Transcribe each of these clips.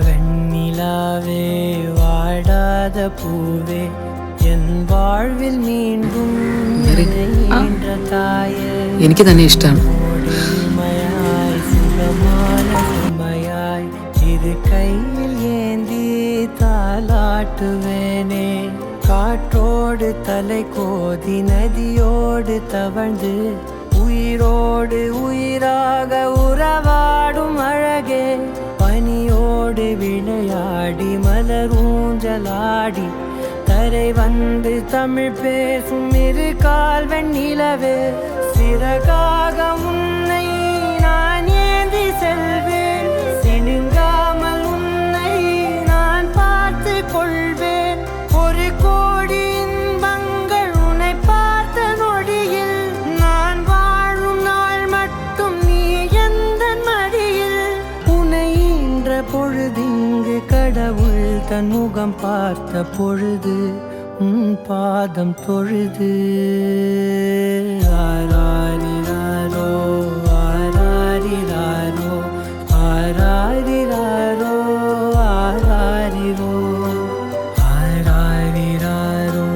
வெண்ணிலாவே வாடாத பூவே என் வாழ்வில் மீண்டும் என்ற தாயே എനിക്ക് തന്നെ ഇഷ്ടമാണ്. உண்மையாய் சுகமான சுமையாய் இரு கையில் ஏந்தி தாலாட்டுவேனே. காற்றோடு தலை கோதி நதியோடு தவழ்ந்து உயிரோடு உயிராக உறவாடும் அழகே. பனியோடு விளையாடி மலரூஞ்சலாடி தரை வந்து தமிழ் பேசும் இரு கால் வெண்ணிலவே. சிறகாக உன்னை நான் ஏந்தி செல்வேன், சிணுங்காமல் உன்னை நான் பார்த்து கொள்வேன். ஒரு கோடி இன்பங்கள் உன்னை பார்த்த நொடியில், நான் வாழும் நாள் மட்டும் நீ எந்த மடியில். உன்னை ஈன்ற பொழுதிங்கு கடவுள் தன் முகம் பார்த்த பொழுது உன் பாதம் தொழுது. ஆராரிராரோ ஆராரிராரோ ஆராரிராரோ ஆராரிரோ ஆராரிராரோ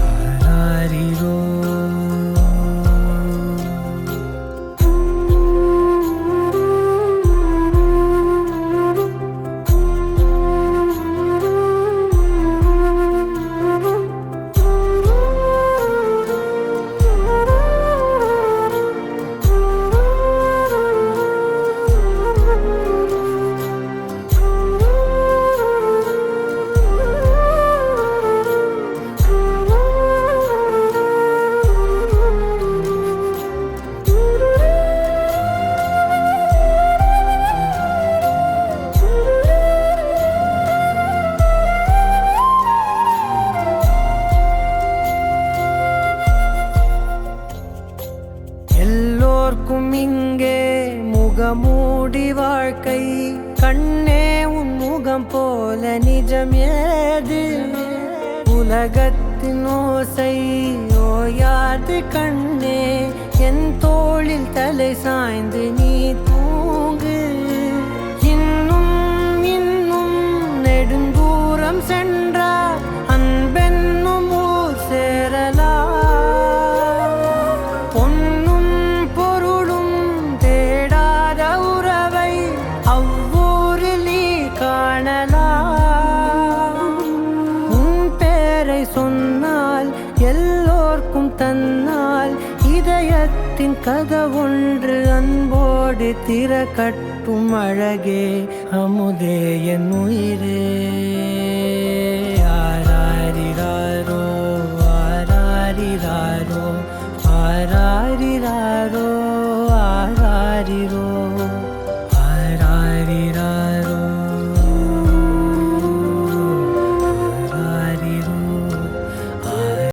ஆராரிரோ. எல்லோர்க்கும் இங்கே முகமூடி வாழ்க்கை, கண்ணே உன் முகம் போல நிஜம் ஏது. உலகத்தின் ஓசை ஓயாது கண்ணே, என் தோளில் தலை சாய்ந்து நீ தூங்கு. இன்னும் இன்னும் நெடுந்தூரம் சென்றார் அன்பென்னும் ஊர் சேரலாம். சொன்னால் எல்லோர்க்கும் தன்னால் இதயத்தின் கதவொன்று அன்போடு திறக்கட்டும் அழகே. அமுதே என் உயிரே. ஆராரிராரோ ஆராரிராரோ ஆராரிராரோ ஆராரிரோ.